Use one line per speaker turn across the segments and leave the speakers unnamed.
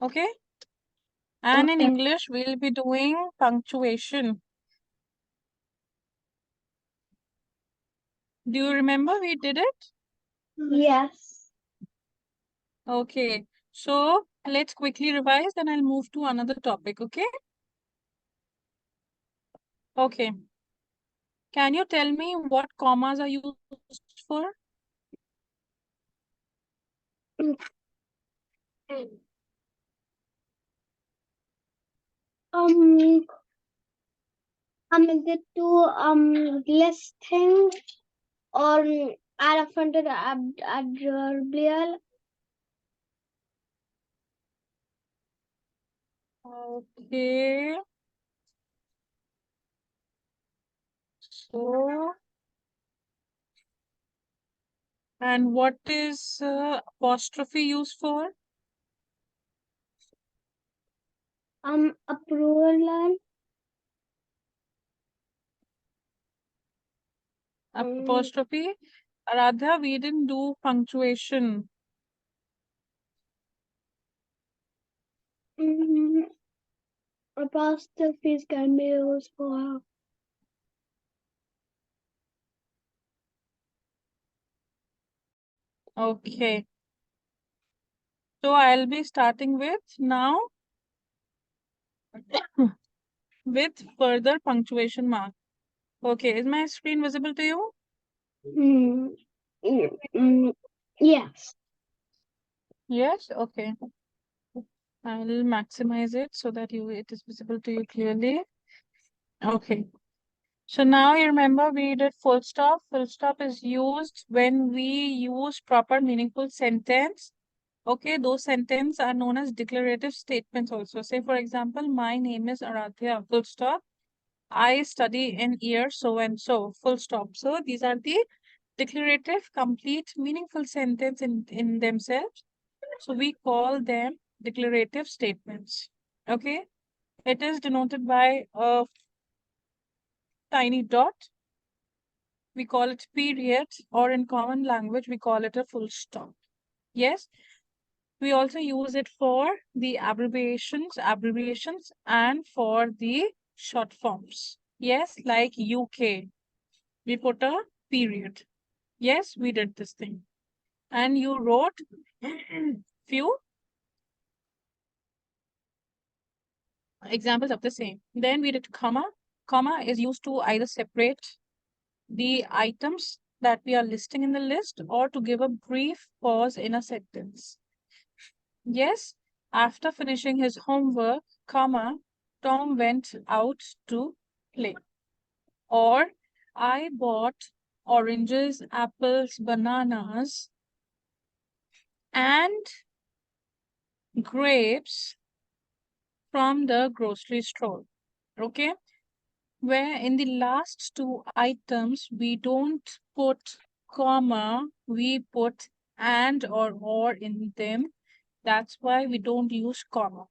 Okay? And in
Okay.
English, we'll be doing punctuation. Do you remember we did it?
Yes.
Okay. So let's quickly revise, then I'll move to another topic, okay? Okay. Can you tell me what commas are used for?
Um, is it to list things or add a funded adverbial?
Okay. So, and what is apostrophe used for?
Approval.
Apostrophe. Aradhya, we didn't do punctuation.
Apostrophes can be used for
Okay. So I'll be starting with now with further punctuation mark. Okay, is my screen visible to you?
mm, yes.
Yes, okay. I'll maximize it so that it is visible to you clearly. Okay. So now you remember we did full stop. Full stop is used when we use proper meaningful sentence. Okay, those sentences are known as declarative statements also. Say for example, my name is Aradhya, full stop. I study in year so and so, full stop. So these are the declarative, complete, meaningful sentence in themselves. So we call them declarative statements. Okay, it is denoted by a tiny dot. We call it period, or in common language, we call it a full stop. Yes, we also use it for the abbreviations, and for the short forms. Yes, like UK, we put a period. Yes, we did this thing. And you wrote few examples of the same. Then we did comma. Comma is used to either separate the items that we are listing in the list or to give a brief pause in a sentence. Yes, after finishing his homework, comma, Tom went out to play. Or I bought oranges, apples, bananas, and grapes from the grocery store. Okay, where in the last two items we don't put comma, we put and or in them. That's why we don't use comma.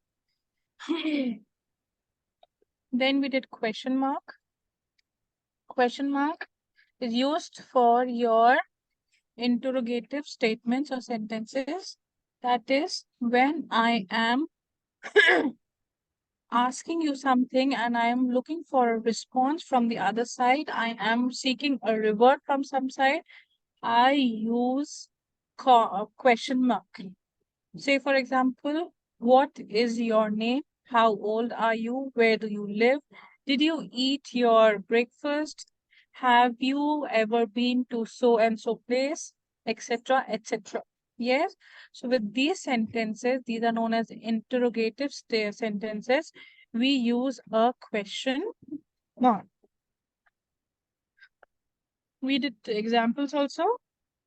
Then we did question mark. Question mark is used for your interrogative statements or sentences. That is when I am asking you something and I am looking for a response from the other side. I am seeking a reward from some side. I use question mark. Say, for example, what is your name? How old are you? Where do you live? Did you eat your breakfast? Have you ever been to so and so place? Etc. etc. Yes. So with these sentences, these are known as interrogative sentences. We use a question mark. We did examples also.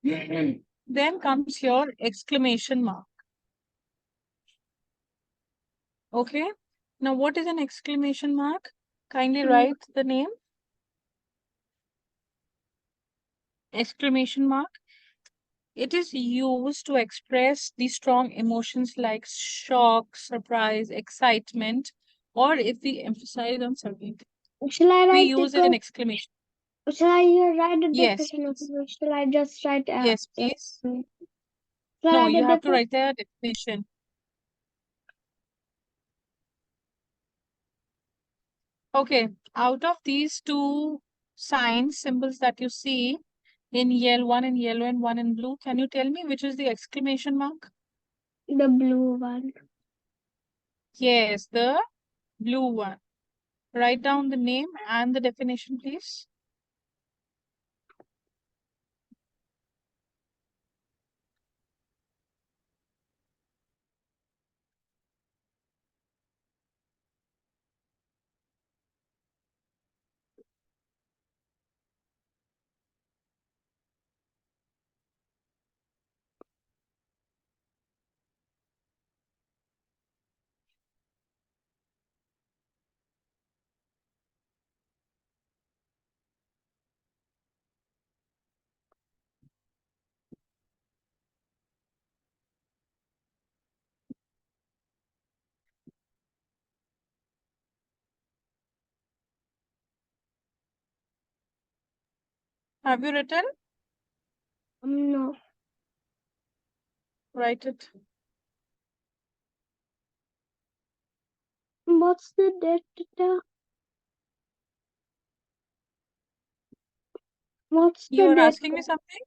Then comes your exclamation mark. Okay. Now, what is an exclamation mark? Kindly write the name. Exclamation mark. It is used to express the strong emotions like shock, surprise, excitement, or if we emphasize on something,
Shall I
we
write
use an
the
exclamation.
Shall I write the
Yes,
definition of
please.
it? Shall I just write
Yes, please.
so
No,
Write
you
the
have to write the definition. Okay, out of these two signs, symbols that you see in yellow, one in yellow and one in blue, can you tell me which is the exclamation mark?
the blue one.
Yes, the blue one. Write down the name and the definition, please. Have you written?
No.
Write it.
What's the date? What's
You
the
are
date?
asking me something?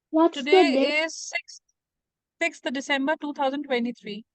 What's the date?
Today is 6th December 2023.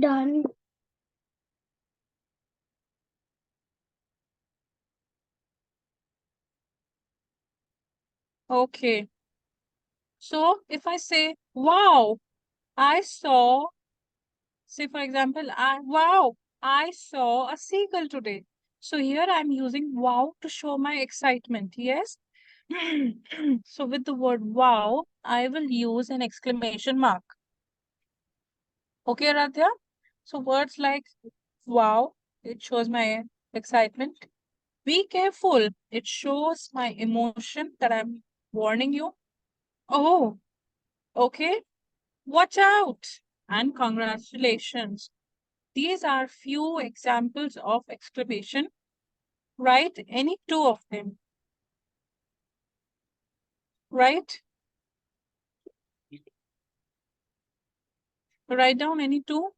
Done.
Okay. So if I say, wow, I saw, say for example, I saw a seagull today. So here I'm using wow to show my excitement. Yes. So with the word wow, I will use an exclamation mark. Okay, Radhya? So words like wow, it shows my excitement. Be careful. It shows my emotion that I'm warning you. Oh, okay. Watch out. And congratulations. These are few examples of exclamation. Write any two of them. Right? Write down any two.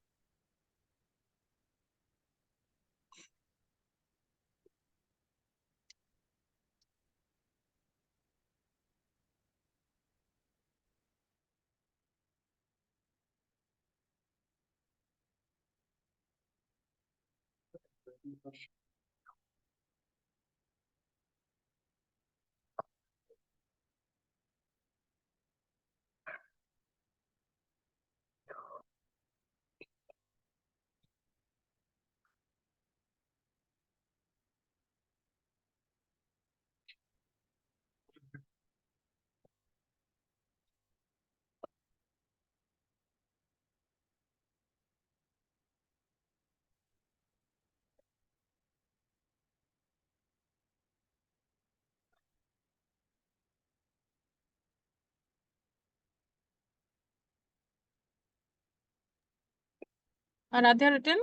Aradhya written?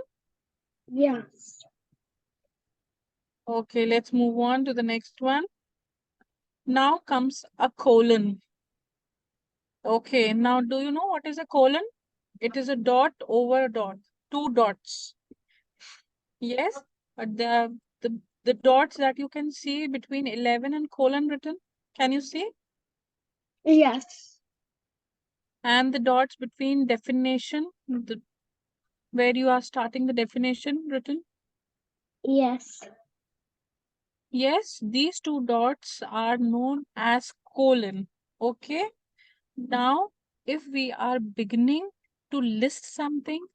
Yes.
Okay, let's move on to the next one. Now comes a colon. Okay, now do you know what is a colon? It is a dot over a dot, two dots. Yes, but the dots that you can see between 11 and colon written, can you see?
Yes.
And the dots between definition, where you are starting the definition written.
Yes.
Yes, these two dots are known as colon. Okay. Now, if we are beginning to list something,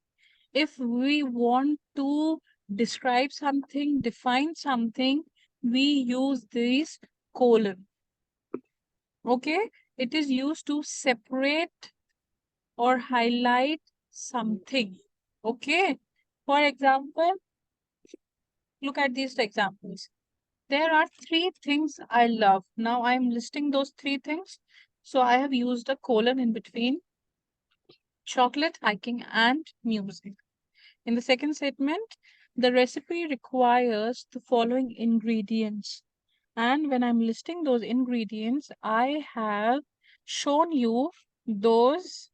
if we want to describe something, define something, we use this colon. Okay. It is used to separate or highlight something. Okay. For example, look at these examples. There are three things I love. Now I'm listing those three things. So I have used a colon in between: chocolate, hiking, and music. In the second statement, the recipe requires the following ingredients. And when I'm listing those ingredients, I have shown you those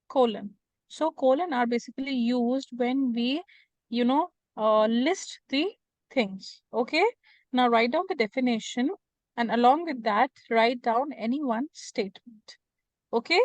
colon. So colon are basically used when we, list the things. Okay. Now write down the definition, and along with that, write down any one statement. Okay.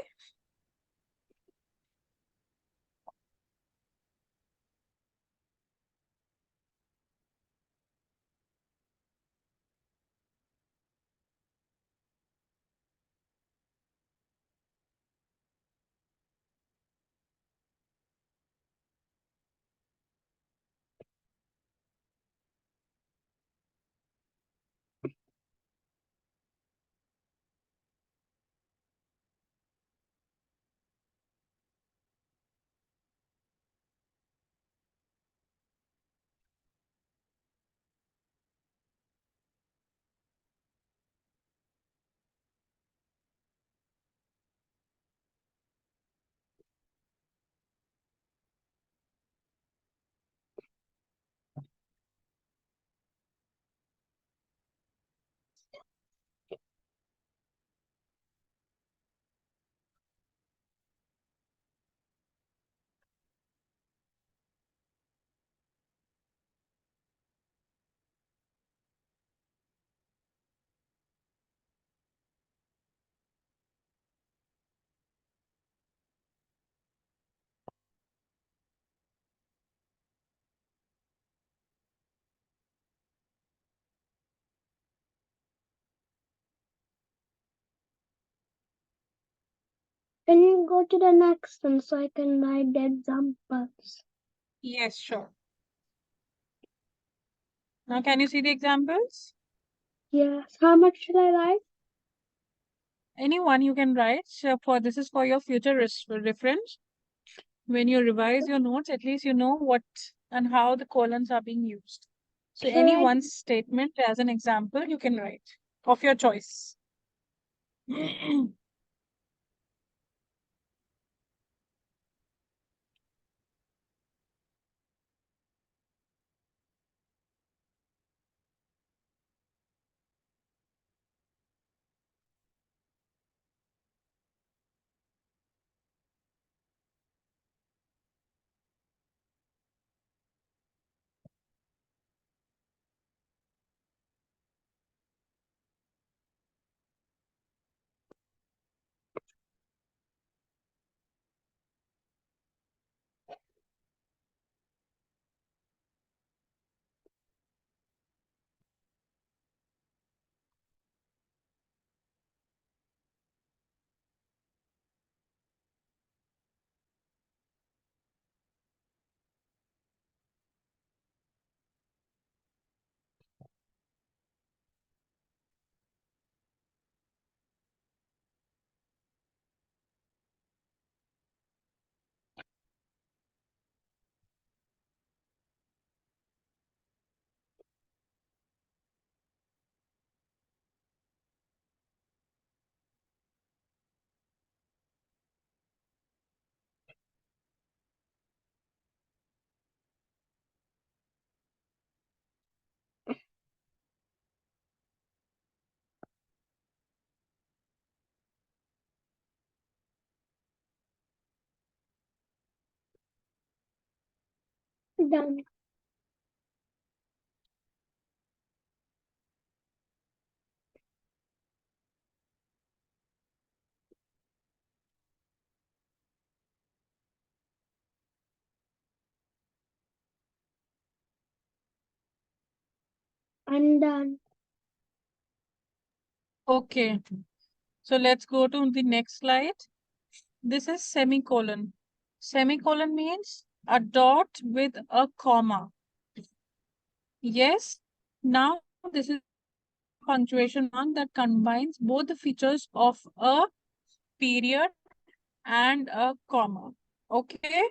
Can you go to the next one so I can write the examples?
Yes, sure. Now, can you see the examples?
Yes. How much should I write?
Anyone you can write. So for this is for your future reference. When you revise your notes, at least you know what and how the colons are being used. So
Should I
any
write?
one statement as an example you can write of your choice.
Done. I'm done.
Okay, so let's go to the next slide. This is semicolon. Semicolon means a dot with a comma. Yes, now this is punctuation mark that combines both the features of a period and a comma. Okay,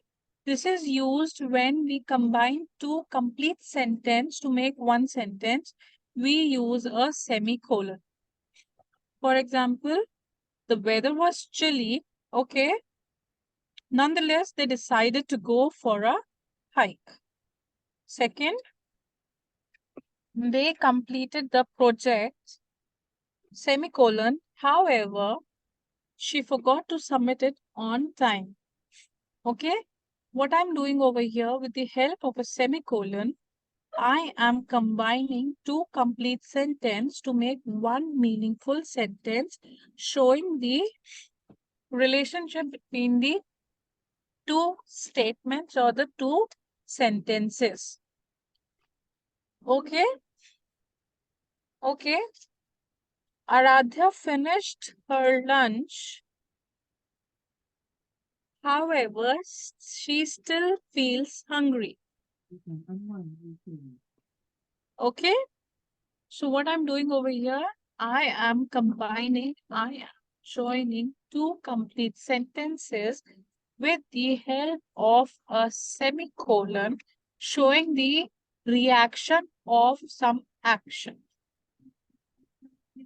this is used when we combine two complete sentences to make one sentence. We use a semicolon. For example, the weather was chilly. Okay, nonetheless, they decided to go for a hike. Second, they completed the project, semicolon. However, she forgot to submit it on time. Okay, what I'm doing over here with the help of a semicolon, I am combining two complete sentences to make one meaningful sentence, showing the relationship between the two statements or the two sentences. Okay, okay. Aradhya finished her lunch. However, she still feels hungry. Okay, so what I'm doing over here, I am joining two complete sentences with the help of a semicolon, showing the reaction of some action.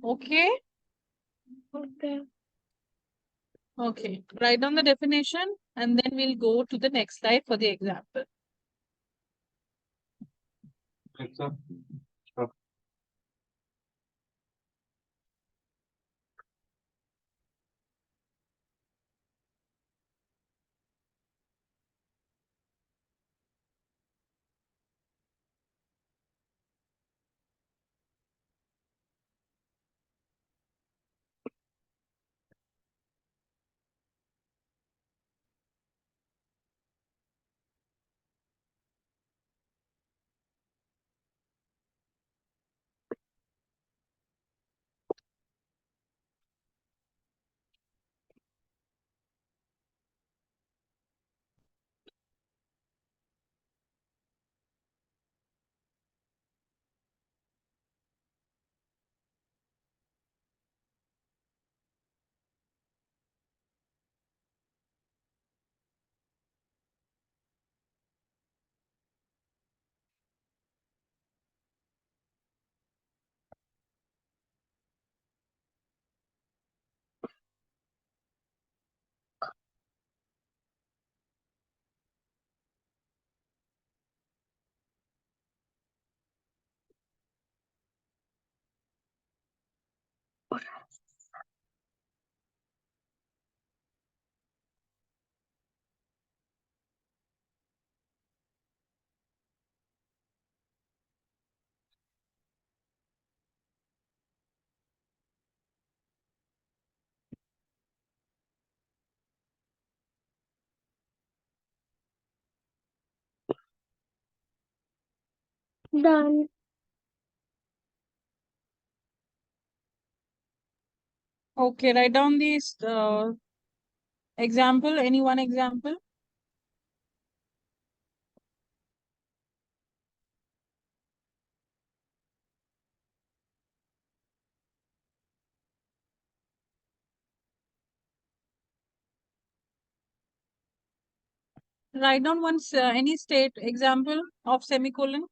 Okay,
Okay.
okay. Write down the definition and then we'll go to the next slide for the example.
Done.
Okay, write down these example, any one example. Write down once any state example of semicolon.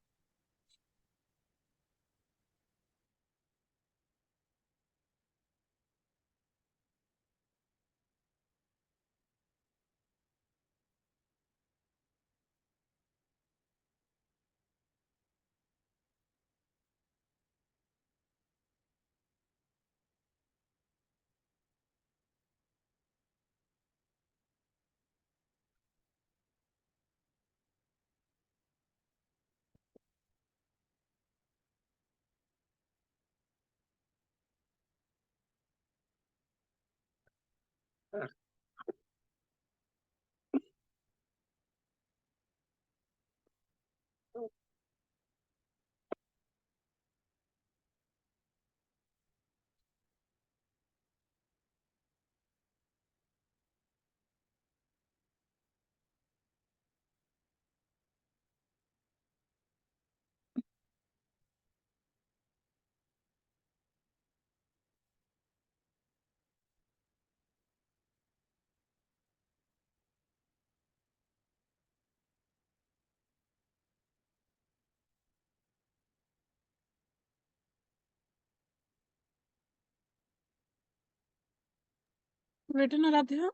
written, Aradhya?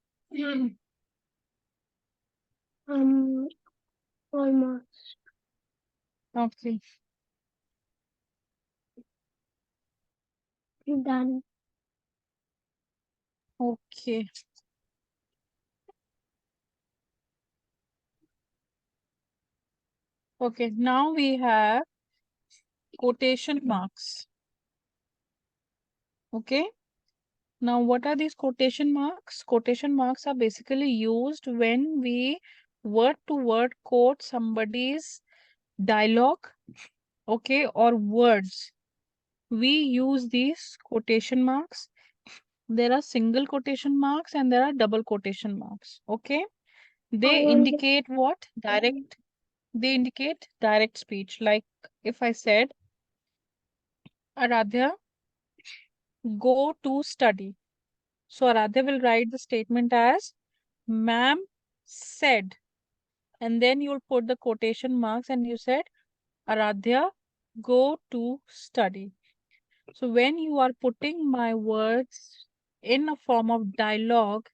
Almost
Okay.
done.
Okay. Okay. Now we have quotation marks. Okay. Now, what are these quotation marks? Quotation marks are basically used when we word to word quote somebody's dialogue, okay, or words. We use these quotation marks. There are single quotation marks and there are double quotation marks, okay.
I
They
only
indicate what? Direct. They indicate direct speech. Like if I said, Aradhya, go to study. So Aradhya will write the statement as, ma'am said, and then you'll put the quotation marks and you said, Aradhya, go to study. So when you are putting my words in a form of dialogue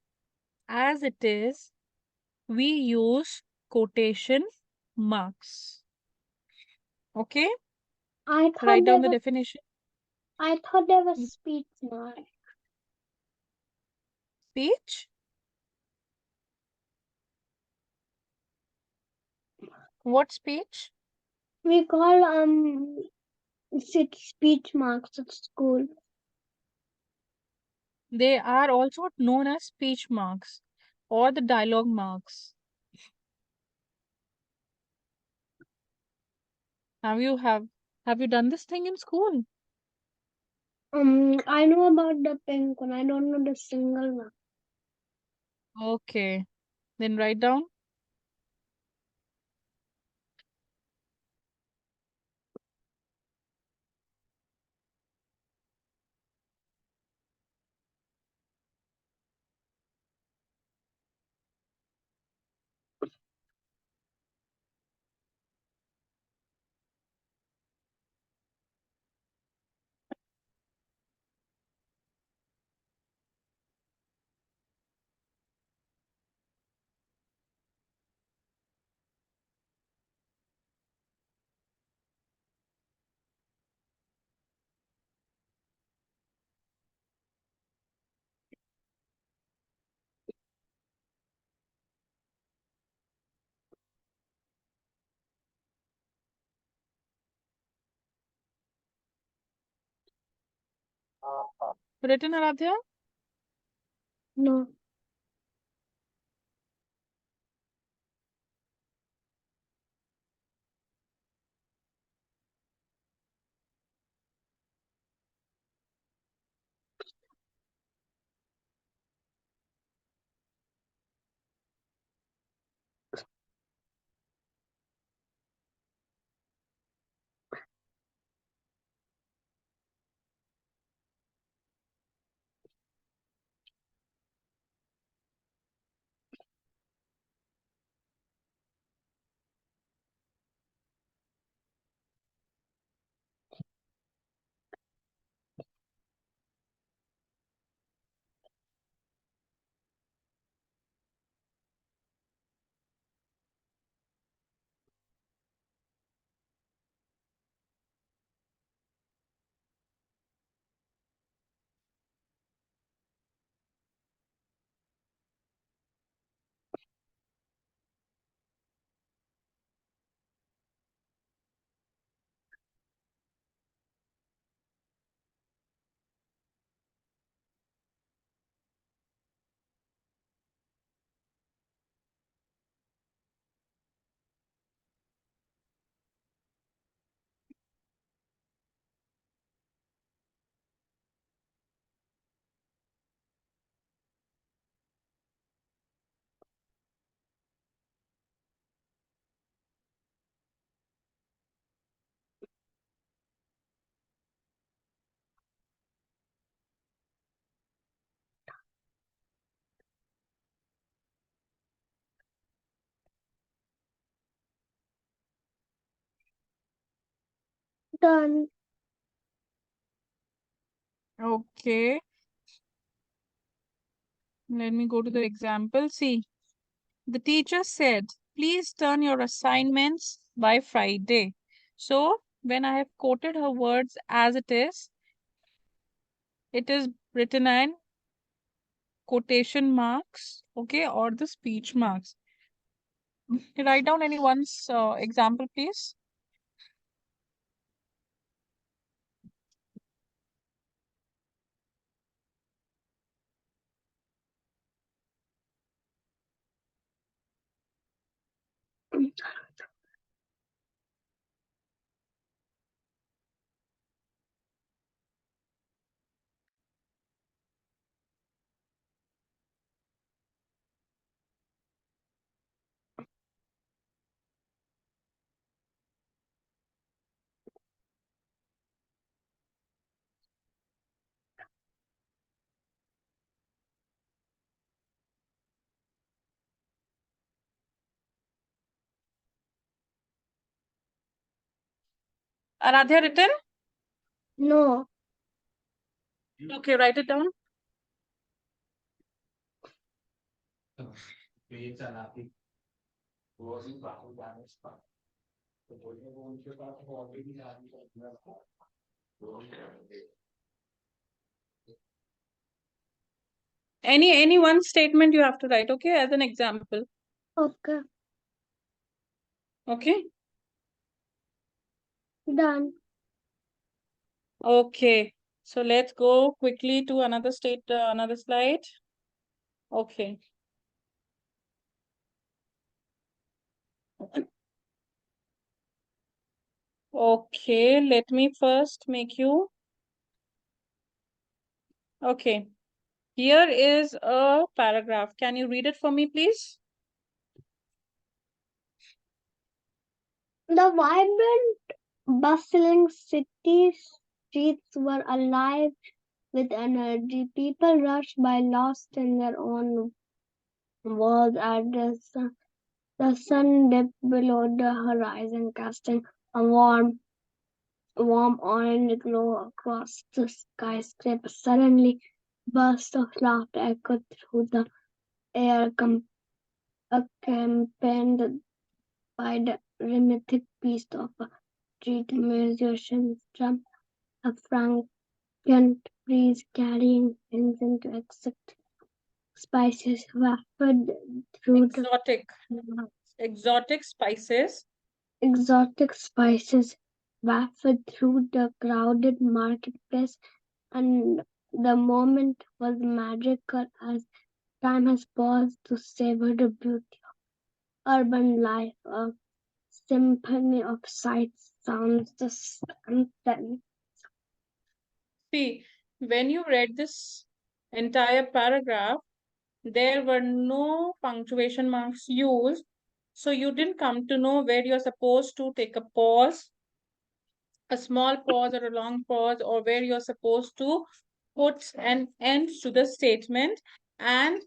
as it is, we use quotation marks. Okay,
I
write
thought
down
there
the
was
definition.
speech mark.
Speech. What speech?
We call speech marks at school.
They are also known as speech marks or the dialogue marks. Have you done this thing in school?
I know about the pink one. I don't know the single one.
Okay, then write down. Written, Aradhya?
No. Done.
Okay. Let me go to the example. See, the teacher said, please turn your assignments by Friday. So, when I have quoted her words as it is written in quotation marks, okay, or the speech marks. Write down anyone's example, please. Aradhya written?
No.
Okay, write it down. Any one statement you have to write, okay, as an example.
Okay.
Okay.
Done.
Okay. So let's go quickly to another another slide. Okay. Okay, let me first make you. Okay. Here is a paragraph. Can you read it for me, please?
The vibrant, bustling city streets were alive with energy. People rushed by, lost in their own world as the sun dipped below the horizon, casting a warm orange glow across the skyscraper. Suddenly, bursts of laughter echoed through the air, accompanied by the rhythmic beat of a street musician's drum. A fragrant breeze carrying incense to spices wafted through
Exotic spices.
exotic spices wafted through the crowded marketplace, and the moment was magical as time has paused to savor the beauty of urban life, a symphony of sights, sounds, and scents.
See, when you read this entire paragraph, there were no punctuation marks used. So you didn't come to know where you're supposed to take a pause, a small pause or a long pause, or where you're supposed to put an end to the statement. And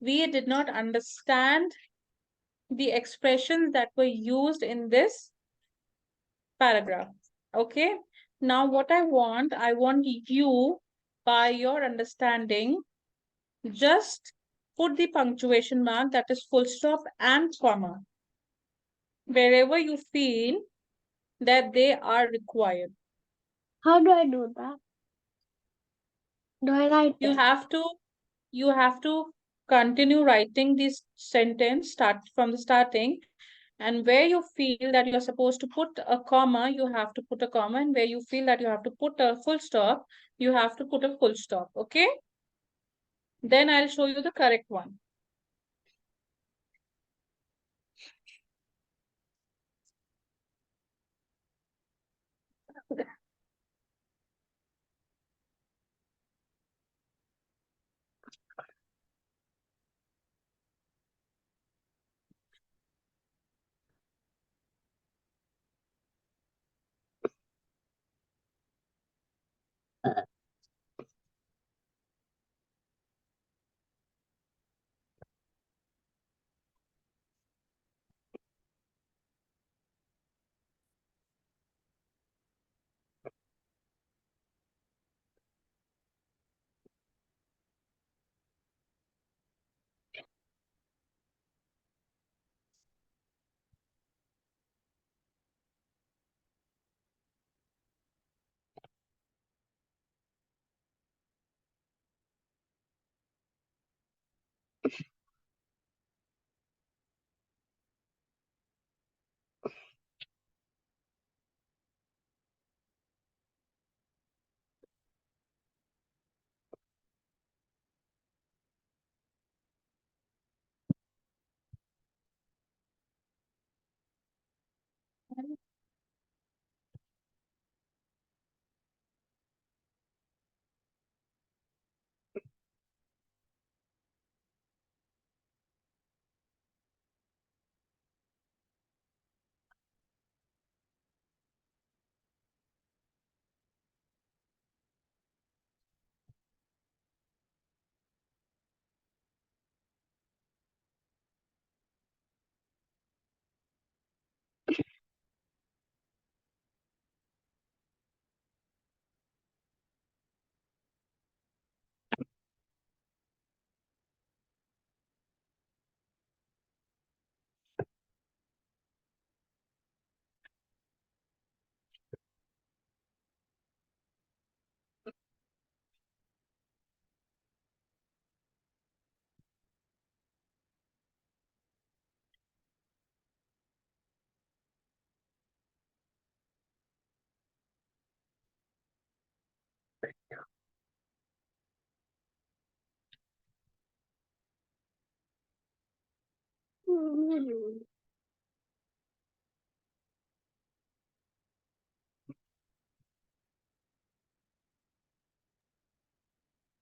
we did not understand the expressions that were used in this paragraph. Okay. Now, what I want you, by your understanding, just put the punctuation mark, that is full stop and comma, wherever you feel that they are required.
How do I do that? Do I write
You
it?
have to you have to continue writing this sentence, start from the starting, and where you feel that you're supposed to put a comma, you have to put a comma, and where you feel that you have to put a full stop, you have to put a full stop. Okay, then I'll show you the correct one.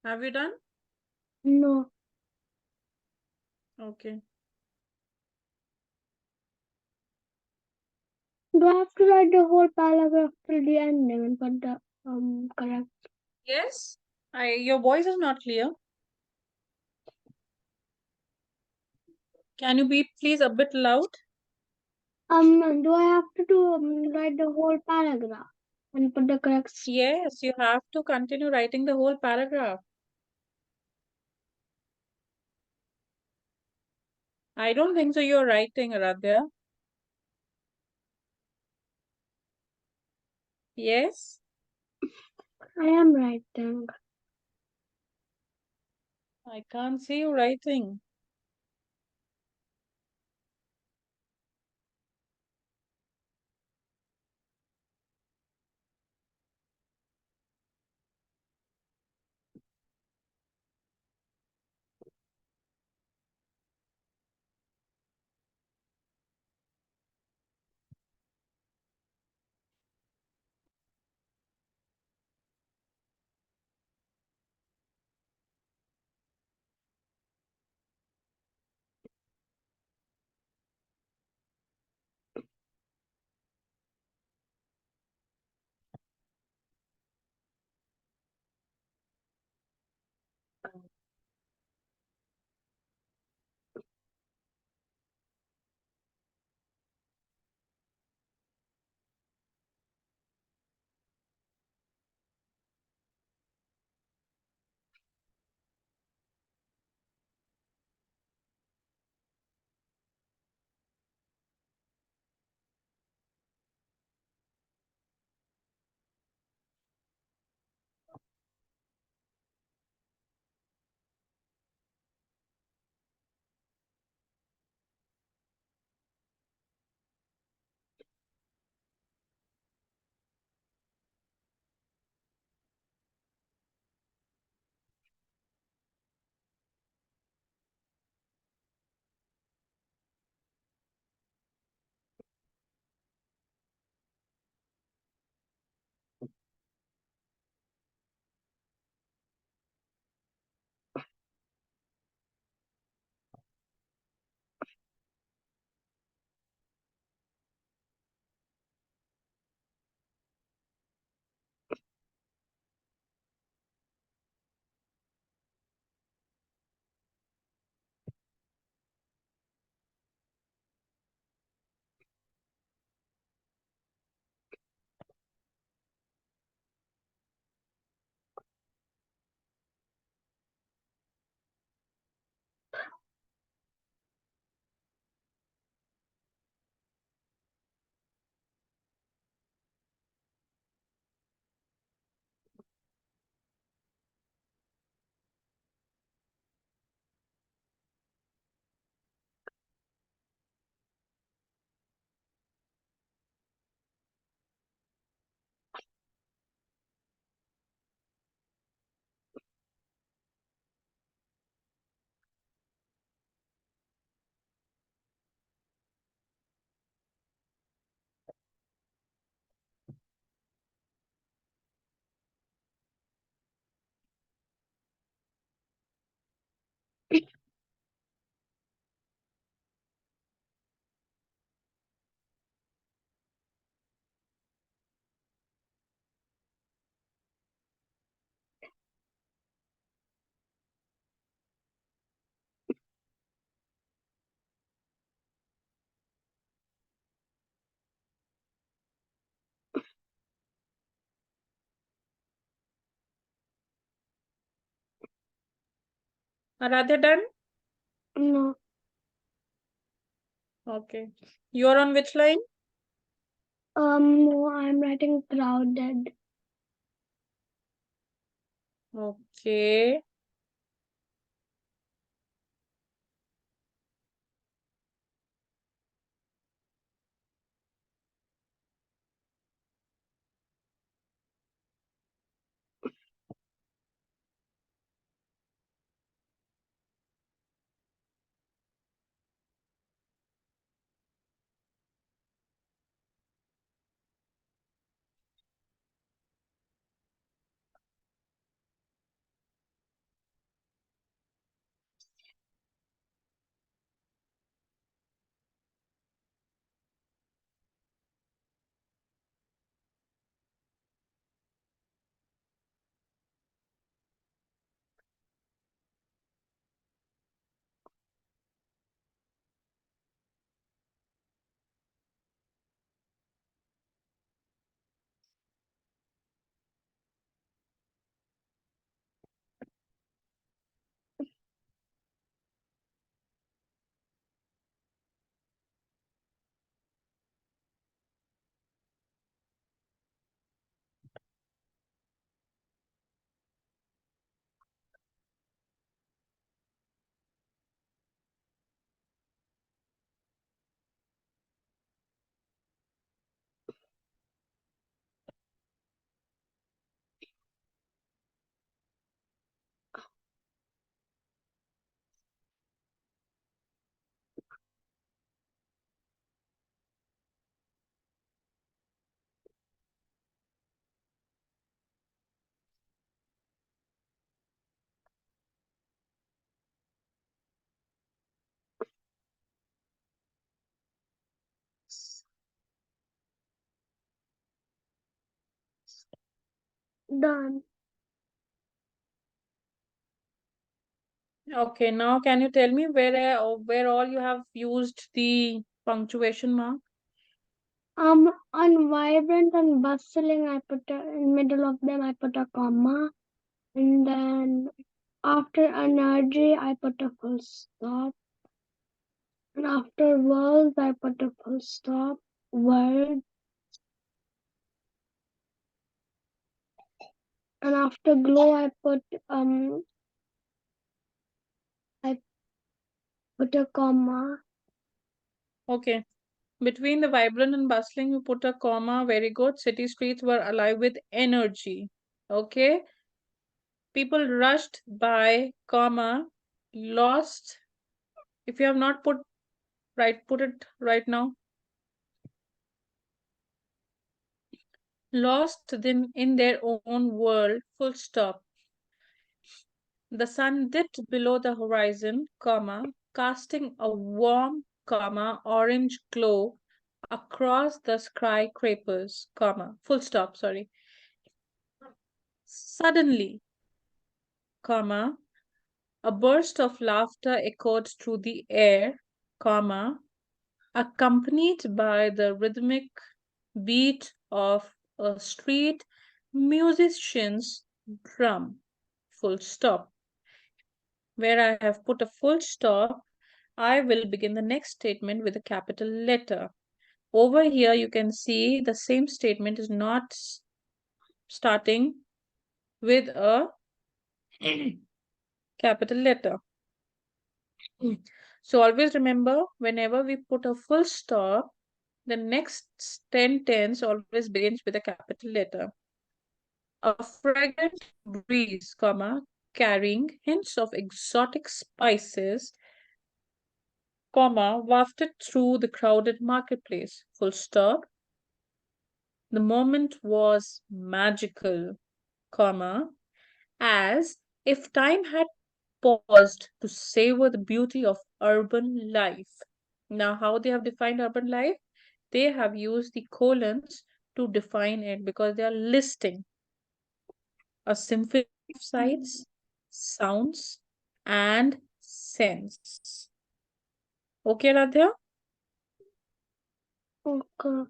Have you done?
No.
Okay.
Do I have to write the whole paragraph till the ending and put the correct?
Yes. Your voice is not clear. Can you be please a bit loud?
Do I have to do write the whole paragraph and put the correct?
Yes, you have to continue writing the whole paragraph. I don't think so you're writing, Aradhya. Yes,
I am writing.
I can't see you writing. Aradhya done?
No.
Okay. You're on which line?
No, I'm writing crowded.
Okay.
Done.
Okay, now can you tell me where all you have used the punctuation mark?
On vibrant and bustling, I put in middle of them. I put a comma, and then after energy, I put a full stop, and after words, I put a full stop. Word, and after glow, I put a comma.
Okay. Between the vibrant and bustling, you put a comma. Very good. City streets were alive with energy. Okay. People rushed by, comma, lost. If you have not put it right now. Lost then in their own world, full stop. The sun dipped below the horizon, comma, casting a warm, comma, orange glow across the skyscrapers, comma, full stop, sorry. Suddenly, comma, a burst of laughter echoed through the air, comma, accompanied by the rhythmic beat of a street musician's drum, full stop. Where I have put a full stop, I will begin the next statement with a capital letter. Over here, you can see the same statement is not starting with a capital letter. So always remember, whenever we put a full stop, the next sentence always begins with a capital letter. A fragrant breeze, comma, carrying hints of exotic spices, comma, wafted through the crowded marketplace, full stop. The moment was magical, comma, as if time had paused to savor the beauty of urban life. Now, how they have defined urban life? They have used the colons to define it because they are listing a symphony of sights, sounds, and scents. Okay, Radhya?
Okay.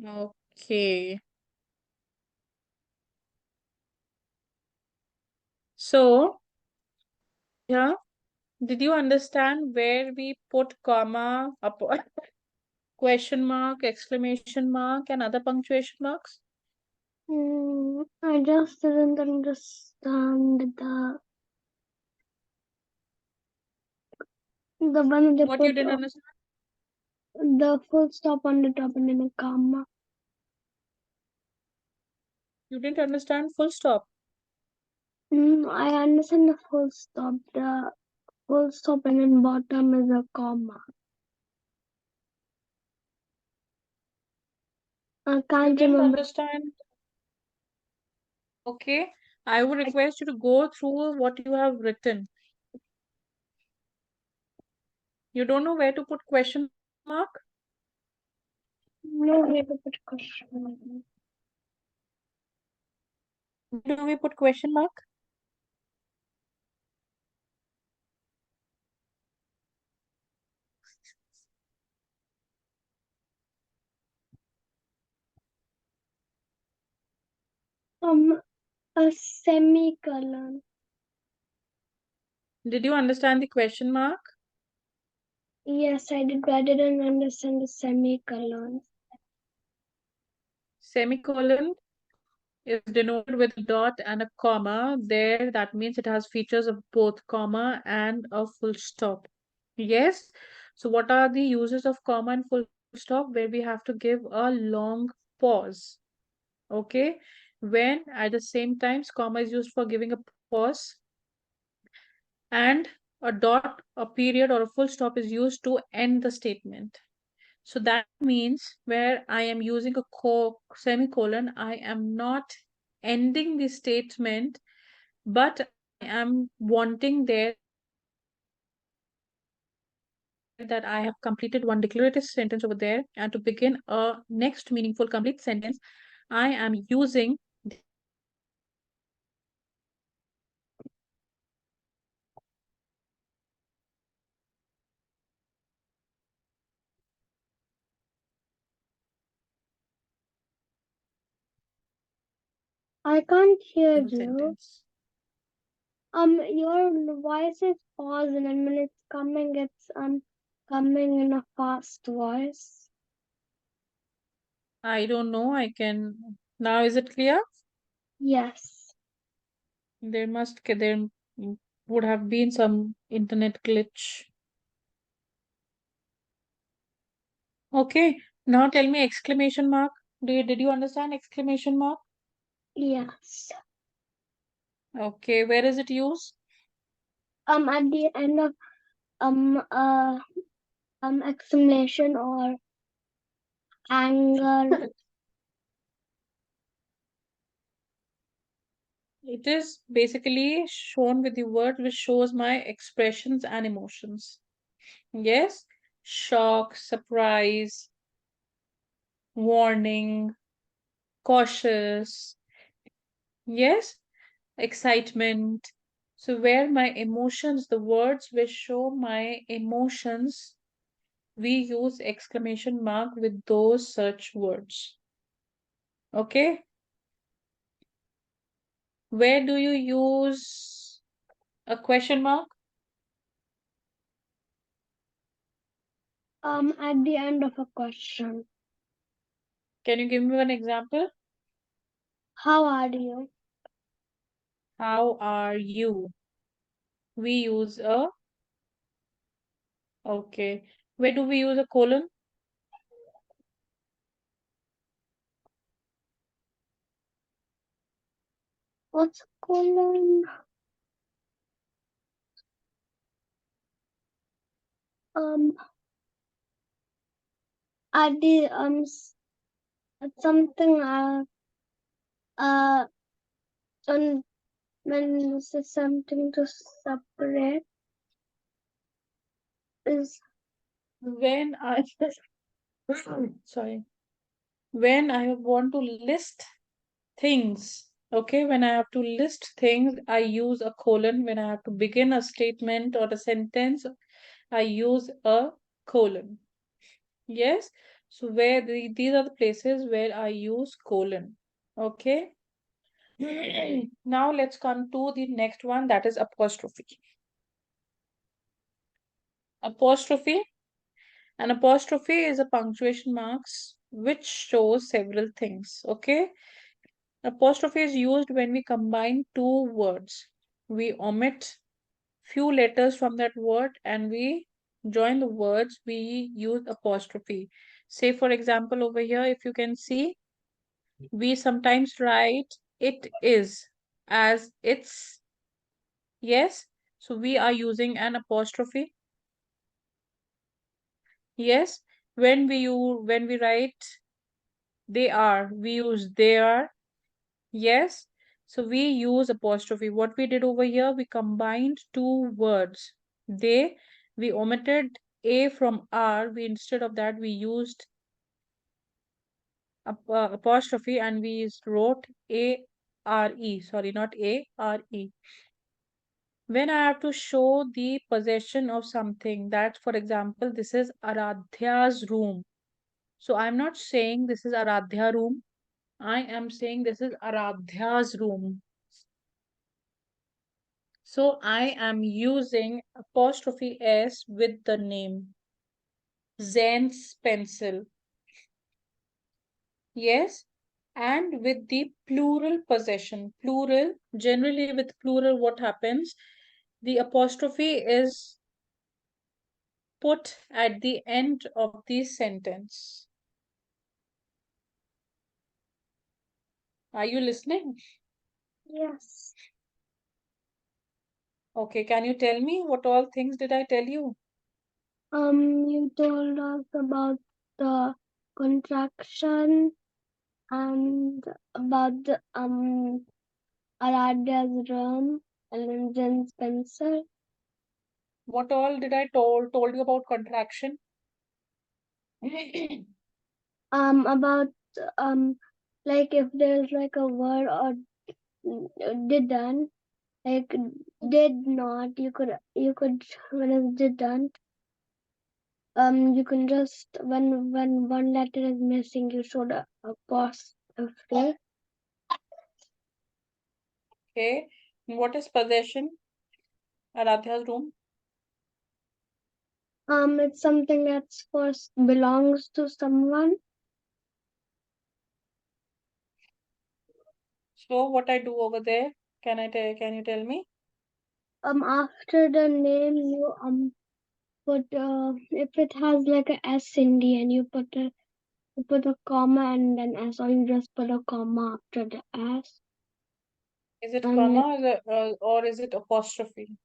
Okay. So, yeah, did you understand where we put comma, question mark, exclamation mark, and other punctuation marks?
I just didn't understand the one they
What you
put
didn't understand?
the full stop on the top and then a comma.
You didn't understand full stop.
I understand the full stop. The full stop and then bottom is a comma. I
You
can't
didn't
remember.
understand. Okay. I would request you to go through what you have written. You don't know where to put question mark?
No way to put question.
Where do we put question mark?
A semicolon.
Did you understand the question mark?
Yes, I did, but I didn't understand the semicolon.
Semicolon is denoted with a dot and a comma. There, that means it has features of both comma and a full stop. Yes. So, what are the uses of comma and full stop? Where we have to give a long pause. Okay. When at the same time, comma is used for giving a pause, and a dot, a period, or a full stop is used to end the statement. So that means where I am using a semicolon, I am not ending the statement, but I am wanting there that I have completed one declarative sentence over there, and to begin a next meaningful complete sentence, I am using
I can't hear
the
you.
sentence.
Your voice is pausing, and when it's coming in a fast voice.
I don't know. I can now. Is it clear?
Yes.
There would have been some internet glitch. Okay, now tell me exclamation mark. Did you understand exclamation mark?
Yes.
Okay, where is it used?
At the end of um uh exclamation or anger.
It is basically shown with the word which shows my expressions and emotions. Yes, shock, surprise, warning, cautious. Yes, excitement. So, where my emotions, the words which show my emotions, we use exclamation mark with those such words. Okay, where do you use a question mark?
At the end of a question.
Can you give me one example?
How are you?
How are you? We use a, okay. Where do we use a colon?
What's colon? Um, at the something uh on when this is something to separate is
When I, sorry, when I want to list things. Okay, when I have to list things, I use a colon. When I have to begin a statement or a sentence, I use a colon. Yes, so these are the places where I use colon. Okay, Now let's come to the next one, that is apostrophe. Apostrophe. An apostrophe is a punctuation marks which shows several things. Okay. Apostrophe is used when we combine two words. We omit few letters from that word and we join the words, we use apostrophe. Say for example over here, if you can see, we sometimes write it is as it's. Yes, so we are using an apostrophe. Yes, when we write they are, we use they are. Yes, so we use apostrophe. What we did over here, we combined two words. They, we omitted a from are. We instead of that we used apostrophe and we wrote a r e. Sorry, not a r e. When I have to show the possession of something, that for example, this is Aradhya's room. So I'm not saying this is Aradhya room. I am saying this is Aradhya's room. So I am using apostrophe S with the name Zen's pencil. Yes. And with the plural possession. Plural, generally with plural, what happens? The apostrophe is put at the end of the sentence. Are you listening?
Yes.
Okay, can you tell me what all things did I tell you?
You told us about the contraction and about the Aradya's room and then Spencer.
What all did I told you about contraction?
About um like if there's like a word or didn't, like did not, you could when it's didn't, you can just when one letter is missing, you show the apostrophe.
Okay. What is possession? Aradhya's room.
It's something that's first belongs to someone.
So what I do over there? Can you tell me?
After the name, you put if it has like a S in the end, you put a comma and then S, or you just put a comma after the S
Is it
and then
comma or is it apostrophe?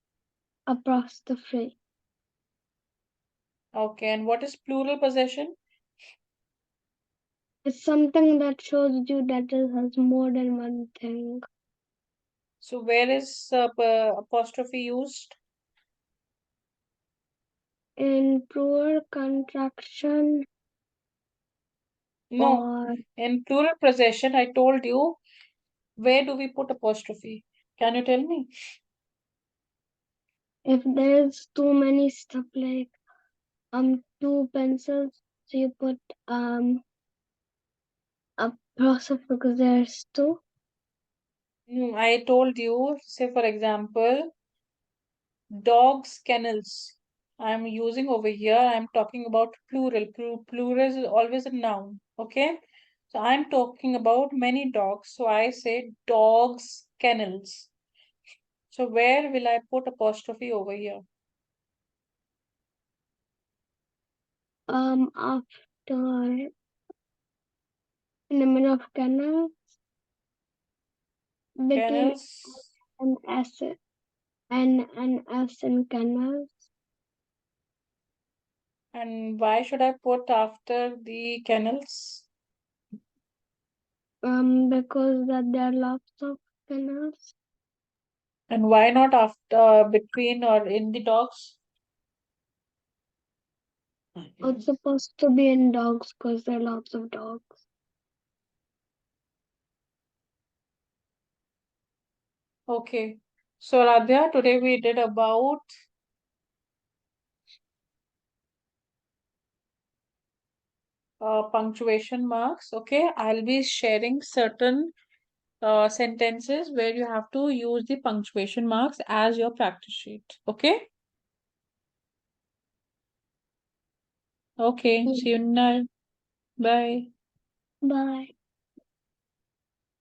apostrophe.
Okay. And what is plural possession?
It's something that shows you that it has more than one thing.
So where is apostrophe used?
In plural contraction
No.
or
In plural possession, I told you, where do we put apostrophe? Can you tell me?
if there's too many stuff like two pencils, so you put apostrophe because there's two.
I told you, say for example, dogs kennels. I'm using over here, I'm talking about plural. Plural is always a noun. Okay. So I'm talking about many dogs. So I say dogs kennels. So where will I put apostrophe over here?
After in the middle of canal between
Kennels.
an S and an S in canals.
And why should I put after the kennels?
Because that there are lots of canals.
And why not after between or in the dogs?
It's supposed to be in dogs because there are lots of dogs.
Okay. So Radhya, today we did about punctuation marks. Okay. I'll be sharing certain sentences where you have to use the punctuation marks as your practice sheet. Okay? Okay. See you now. Bye.
Bye.